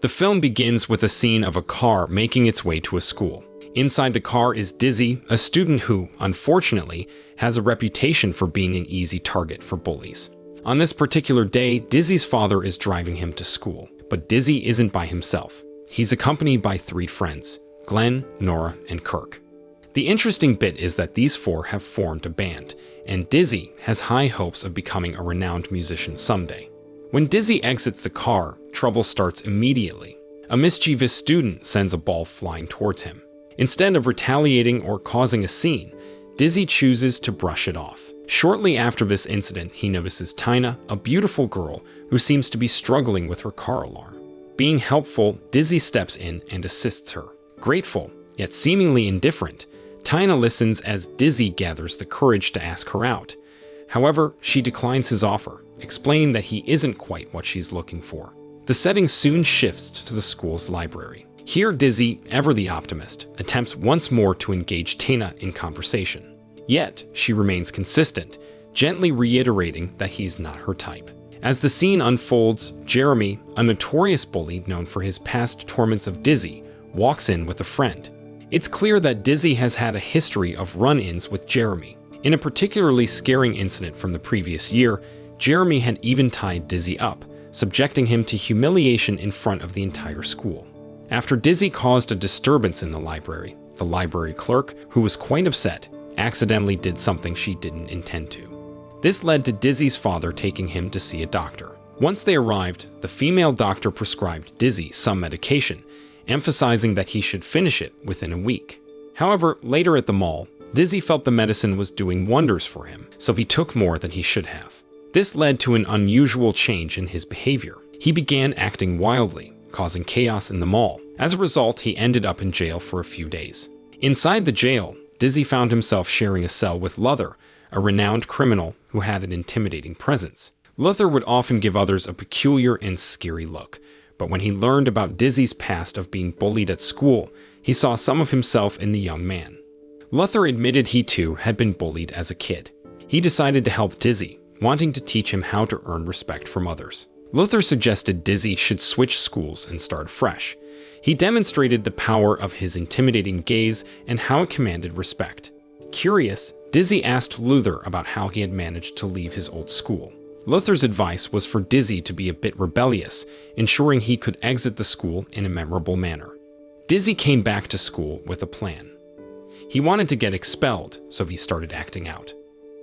The film begins with a scene of a car making its way to a school. Inside the car is Dizzy, a student who, unfortunately, has a reputation for being an easy target for bullies. On this particular day, Dizzy's father is driving him to school, but Dizzy isn't by himself. He's accompanied by 3 friends, Glenn, Nora, and Kirk. The interesting bit is that these 4 have formed a band, and Dizzy has high hopes of becoming a renowned musician someday. When Dizzy exits the car, trouble starts immediately. A mischievous student sends a ball flying towards him. Instead of retaliating or causing a scene, Dizzy chooses to brush it off. Shortly after this incident, he notices Tina, a beautiful girl who seems to be struggling with her car alarm. Being helpful, Dizzy steps in and assists her. Grateful, yet seemingly indifferent, Tina listens as Dizzy gathers the courage to ask her out. However, she declines his offer, explaining that he isn't quite what she's looking for. The setting soon shifts to the school's library. Here, Dizzy, ever the optimist, attempts once more to engage Tina in conversation. Yet, she remains consistent, gently reiterating that he's not her type. As the scene unfolds, Jeremy, a notorious bully known for his past torments of Dizzy, walks in with a friend. It's clear that Dizzy has had a history of run-ins with Jeremy. In a particularly scaring incident from the previous year, Jeremy had even tied Dizzy up, subjecting him to humiliation in front of the entire school. After Dizzy caused a disturbance in the library clerk, who was quite upset, accidentally did something she didn't intend to. This led to Dizzy's father taking him to see a doctor. Once they arrived, the female doctor prescribed Dizzy some medication, emphasizing that he should finish it within a week. However, later at the mall, Dizzy felt the medicine was doing wonders for him, so he took more than he should have. This led to an unusual change in his behavior. He began acting wildly, causing chaos in the mall. As a result, he ended up in jail for a few days. Inside the jail, Dizzy found himself sharing a cell with Luther, a renowned criminal who had an intimidating presence. Luther would often give others a peculiar and scary look, but when he learned about Dizzy's past of being bullied at school, he saw some of himself in the young man. Luther admitted he too had been bullied as a kid. He decided to help Dizzy, wanting to teach him how to earn respect from others. Luther suggested Dizzy should switch schools and start fresh. He demonstrated the power of his intimidating gaze and how it commanded respect. Curious, Dizzy asked Luther about how he had managed to leave his old school. Luther's advice was for Dizzy to be a bit rebellious, ensuring he could exit the school in a memorable manner. Dizzy came back to school with a plan. He wanted to get expelled, so he started acting out.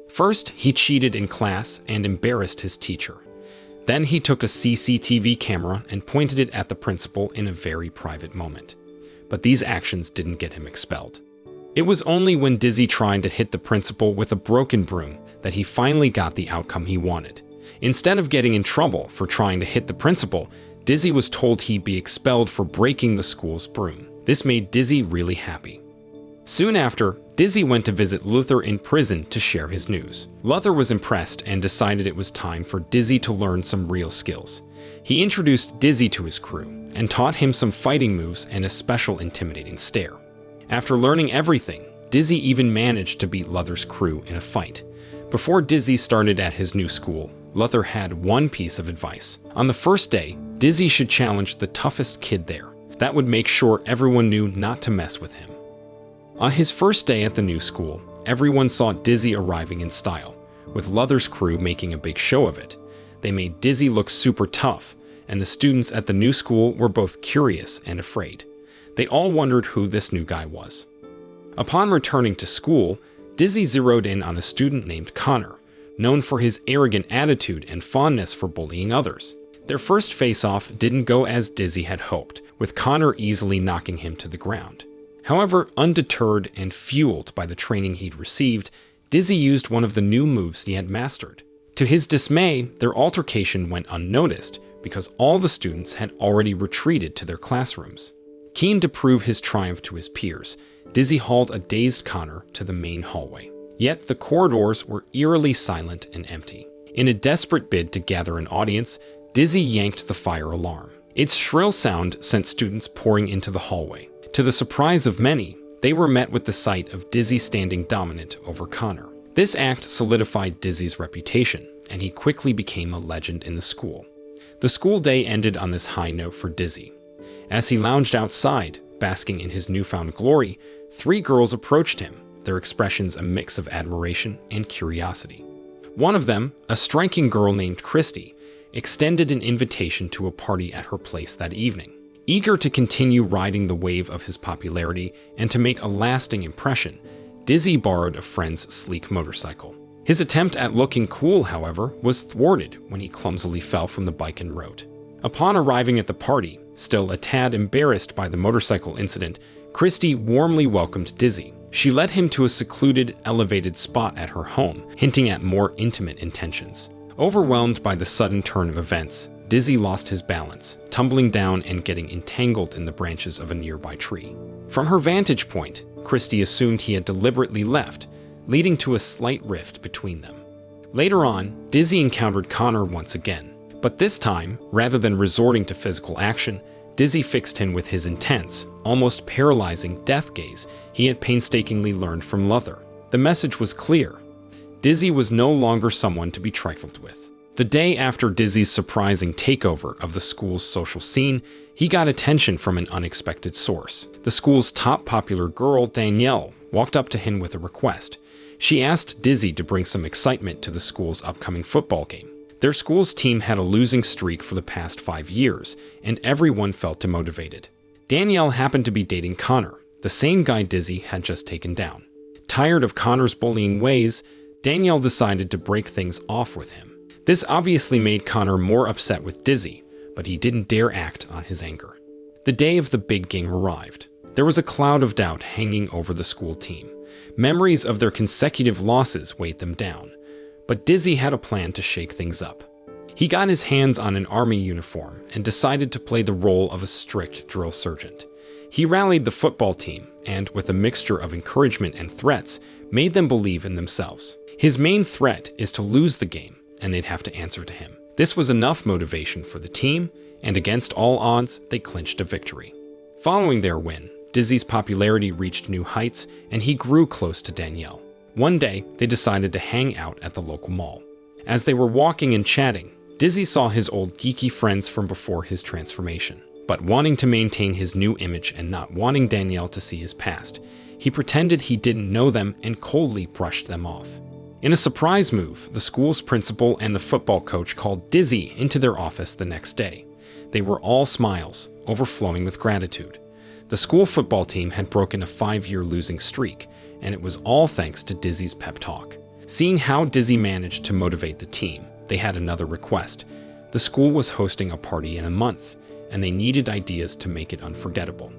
First, he cheated in class and embarrassed his teacher. Then he took a CCTV camera and pointed it at the principal in a very private moment. But these actions didn't get him expelled. It was only when Dizzy tried to hit the principal with a broken broom that he finally got the outcome he wanted. Instead of getting in trouble for trying to hit the principal, Dizzy was told he'd be expelled for breaking the school's broom. This made Dizzy really happy. Soon after, Dizzy went to visit Luther in prison to share his news. Luther was impressed and decided it was time for Dizzy to learn some real skills. He introduced Dizzy to his crew and taught him some fighting moves and a special intimidating stare. After learning everything, Dizzy even managed to beat Luther's crew in a fight. Before Dizzy started at his new school, Luther had one piece of advice. On the first day, Dizzy should challenge the toughest kid there. That would make sure everyone knew not to mess with him. On his first day at the new school, everyone saw Dizzy arriving in style, with Luther's crew making a big show of it. They made Dizzy look super tough, and the students at the new school were both curious and afraid. They all wondered who this new guy was. Upon returning to school, Dizzy zeroed in on a student named Connor, known for his arrogant attitude and fondness for bullying others. Their first face-off didn't go as Dizzy had hoped, with Connor easily knocking him to the ground. However, undeterred and fueled by the training he'd received, Dizzy used one of the new moves he had mastered. To his dismay, their altercation went unnoticed because all the students had already retreated to their classrooms. Keen to prove his triumph to his peers, Dizzy hauled a dazed Connor to the main hallway. Yet the corridors were eerily silent and empty. In a desperate bid to gather an audience, Dizzy yanked the fire alarm. Its shrill sound sent students pouring into the hallway. To the surprise of many, they were met with the sight of Dizzy standing dominant over Connor. This act solidified Dizzy's reputation, and he quickly became a legend in the school. The school day ended on this high note for Dizzy. As he lounged outside, basking in his newfound glory, 3 girls approached him, their expressions a mix of admiration and curiosity. One of them, a striking girl named Christy, extended an invitation to a party at her place that evening. Eager to continue riding the wave of his popularity and to make a lasting impression, Dizzy borrowed a friend's sleek motorcycle. His attempt at looking cool, however, was thwarted when he clumsily fell from the bike and wrote. Upon arriving at the party, still a tad embarrassed by the motorcycle incident, Christy warmly welcomed Dizzy. She led him to a secluded, elevated spot at her home, hinting at more intimate intentions. Overwhelmed by the sudden turn of events, Dizzy lost his balance, tumbling down and getting entangled in the branches of a nearby tree. From her vantage point, Christy assumed he had deliberately left, leading to a slight rift between them. Later on, Dizzy encountered Connor once again, but this time, rather than resorting to physical action, Dizzy fixed him with his intense, almost paralyzing death gaze he had painstakingly learned from Luther. The message was clear. Dizzy was no longer someone to be trifled with. The day after Dizzy's surprising takeover of the school's social scene, he got attention from an unexpected source. The school's top popular girl, Danielle, walked up to him with a request. She asked Dizzy to bring some excitement to the school's upcoming football game. Their school's team had a losing streak for the past 5 years, and everyone felt demotivated. Danielle happened to be dating Connor, the same guy Dizzy had just taken down. Tired of Connor's bullying ways, Danielle decided to break things off with him. This obviously made Connor more upset with Dizzy, but he didn't dare act on his anger. The day of the big game arrived. There was a cloud of doubt hanging over the school team. Memories of their consecutive losses weighed them down. But Dizzy had a plan to shake things up. He got his hands on an army uniform and decided to play the role of a strict drill sergeant. He rallied the football team and, with a mixture of encouragement and threats, made them believe in themselves. His main threat is to lose the game, and they'd have to answer to him. This was enough motivation for the team, and against all odds, they clinched a victory. Following their win, Dizzy's popularity reached new heights, and he grew close to Danielle. One day, they decided to hang out at the local mall. As they were walking and chatting, Dizzy saw his old geeky friends from before his transformation. But wanting to maintain his new image and not wanting Danielle to see his past, he pretended he didn't know them and coldly brushed them off. In a surprise move, the school's principal and the football coach called Dizzy into their office the next day. They were all smiles, overflowing with gratitude. The school football team had broken a 5-year losing streak, and it was all thanks to Dizzy's pep talk. Seeing how Dizzy managed to motivate the team, they had another request. The school was hosting a party in a month, and they needed ideas to make it unforgettable.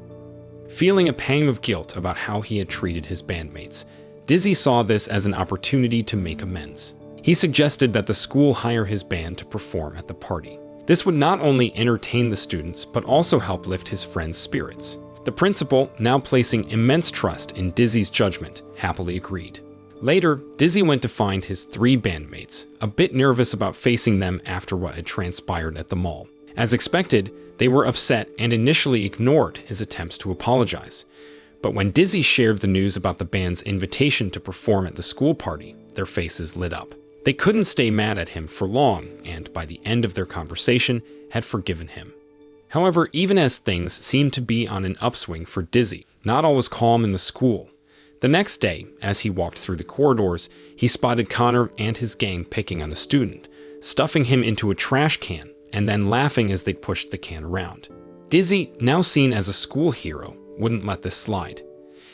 Feeling a pang of guilt about how he had treated his bandmates, Dizzy saw this as an opportunity to make amends. He suggested that the school hire his band to perform at the party. This would not only entertain the students, but also help lift his friends' spirits. The principal, now placing immense trust in Dizzy's judgment, happily agreed. Later, Dizzy went to find his 3 bandmates, a bit nervous about facing them after what had transpired at the mall. As expected, they were upset and initially ignored his attempts to apologize. But when Dizzy shared the news about the band's invitation to perform at the school party, their faces lit up. They couldn't stay mad at him for long, and by the end of their conversation, had forgiven him. However, even as things seemed to be on an upswing for Dizzy, not all was calm in the school. The next day, as he walked through the corridors, he spotted Connor and his gang picking on a student, stuffing him into a trash can, and then laughing as they pushed the can around. Dizzy, now seen as a school hero, wouldn't let this slide.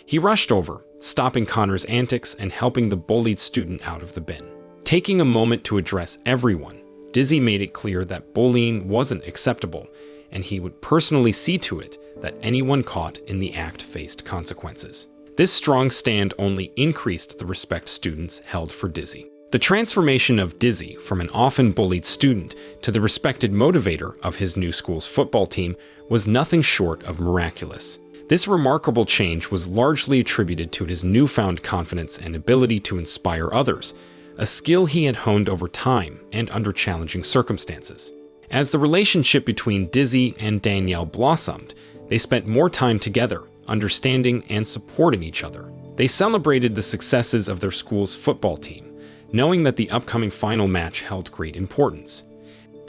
He rushed over, stopping Connor's antics and helping the bullied student out of the bin. Taking a moment to address everyone, Dizzy made it clear that bullying wasn't acceptable, and he would personally see to it that anyone caught in the act faced consequences. This strong stand only increased the respect students held for Dizzy. The transformation of Dizzy from an often bullied student to the respected motivator of his new school's football team was nothing short of miraculous. This remarkable change was largely attributed to his newfound confidence and ability to inspire others, a skill he had honed over time and under challenging circumstances. As the relationship between Dizzy and Danielle blossomed, they spent more time together, understanding and supporting each other. They celebrated the successes of their school's football team, knowing that the upcoming final match held great importance.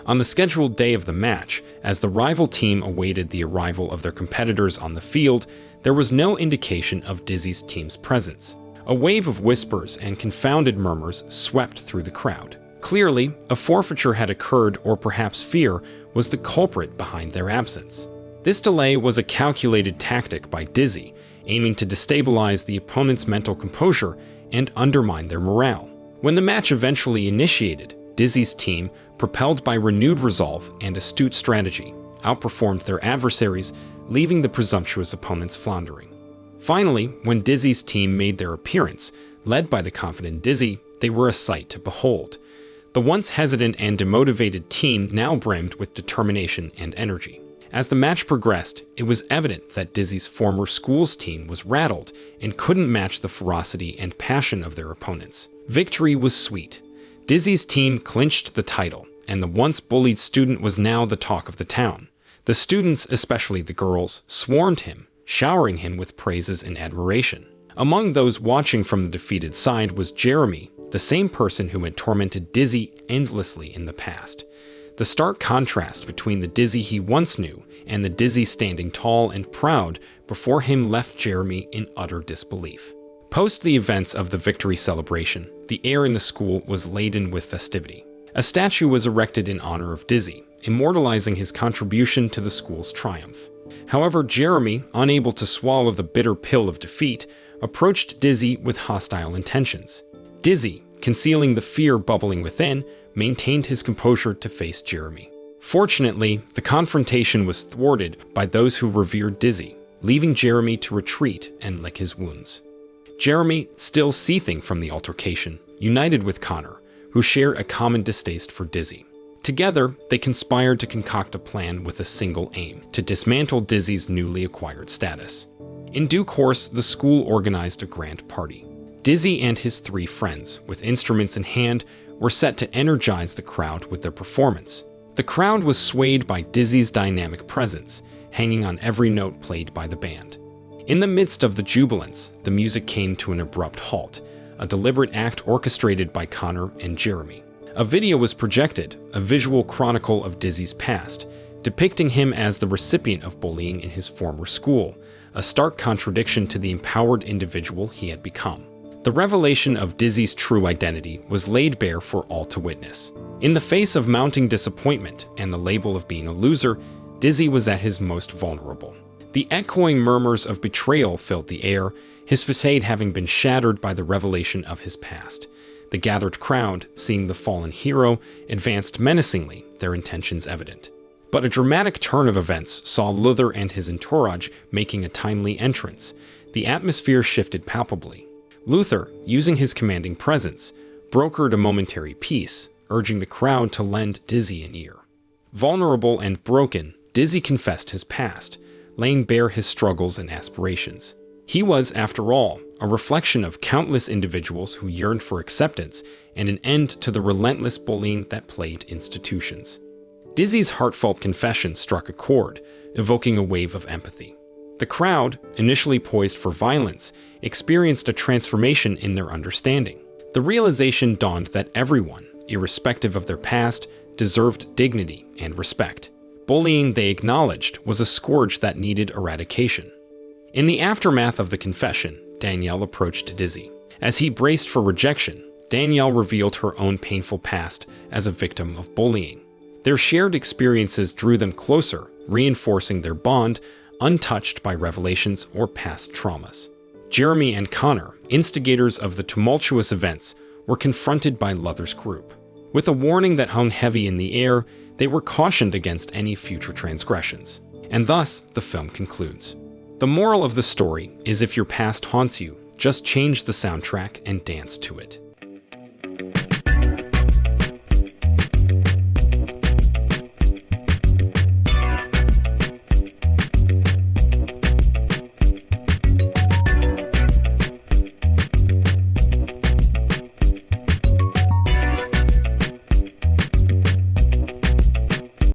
On the scheduled day of the match, as the rival team awaited the arrival of their competitors on the field, there was no indication of Dizzy's team's presence. A wave of whispers and confounded murmurs swept through the crowd. Clearly, a forfeiture had occurred, or perhaps fear was the culprit behind their absence. This delay was a calculated tactic by Dizzy, aiming to destabilize the opponent's mental composure and undermine their morale. When the match eventually initiated, Dizzy's team, propelled by renewed resolve and astute strategy, outperformed their adversaries, leaving the presumptuous opponents floundering. Finally, when Dizzy's team made their appearance, led by the confident Dizzy, they were a sight to behold. The once hesitant and demotivated team now brimmed with determination and energy. As the match progressed, it was evident that Dizzy's former school's team was rattled and couldn't match the ferocity and passion of their opponents. Victory was sweet. Dizzy's team clinched the title, and the once bullied student was now the talk of the town. The students, especially the girls, swarmed him, showering him with praises and admiration. Among those watching from the defeated side was Jeremy, the same person who had tormented Dizzy endlessly in the past. The stark contrast between the Dizzy he once knew and the Dizzy standing tall and proud before him left Jeremy in utter disbelief. Post the events of the victory celebration, the air in the school was laden with festivity. A statue was erected in honor of Dizzy, immortalizing his contribution to the school's triumph. However, Jeremy, unable to swallow the bitter pill of defeat, approached Dizzy with hostile intentions. Dizzy, concealing the fear bubbling within, maintained his composure to face Jeremy. Fortunately, the confrontation was thwarted by those who revered Dizzy, leaving Jeremy to retreat and lick his wounds. Jeremy, still seething from the altercation, united with Connor, who shared a common distaste for Dizzy. Together, they conspired to concoct a plan with a single aim: to dismantle Dizzy's newly acquired status. In due course, the school organized a grand party. Dizzy and his 3 friends, with instruments in hand, were set to energize the crowd with their performance. The crowd was swayed by Dizzy's dynamic presence, hanging on every note played by the band. In the midst of the jubilance, the music came to an abrupt halt, a deliberate act orchestrated by Connor and Jeremy. A video was projected, a visual chronicle of Dizzy's past, depicting him as the recipient of bullying in his former school, a stark contradiction to the empowered individual he had become. The revelation of Dizzy's true identity was laid bare for all to witness. In the face of mounting disappointment and the label of being a loser, Dizzy was at his most vulnerable. The echoing murmurs of betrayal filled the air, his facade having been shattered by the revelation of his past. The gathered crowd, seeing the fallen hero, advanced menacingly, their intentions evident. But a dramatic turn of events saw Luther and his entourage making a timely entrance. The atmosphere shifted palpably. Luther, using his commanding presence, brokered a momentary peace, urging the crowd to lend Dizzy an ear. Vulnerable and broken, Dizzy confessed his past, laying bare his struggles and aspirations. He was, after all, a reflection of countless individuals who yearned for acceptance and an end to the relentless bullying that plagued institutions. Dizzy's heartfelt confession struck a chord, evoking a wave of empathy. The crowd, initially poised for violence, experienced a transformation in their understanding. The realization dawned that everyone, irrespective of their past, deserved dignity and respect. Bullying, they acknowledged, was a scourge that needed eradication. In the aftermath of the confession, Danielle approached Dizzy. As he braced for rejection, Danielle revealed her own painful past as a victim of bullying. Their shared experiences drew them closer, reinforcing their bond, untouched by revelations or past traumas. Jeremy and Connor, instigators of the tumultuous events, were confronted by Luther's group. With a warning that hung heavy in the air, they were cautioned against any future transgressions. And thus, the film concludes. The moral of the story is, if your past haunts you, just change the soundtrack and dance to it.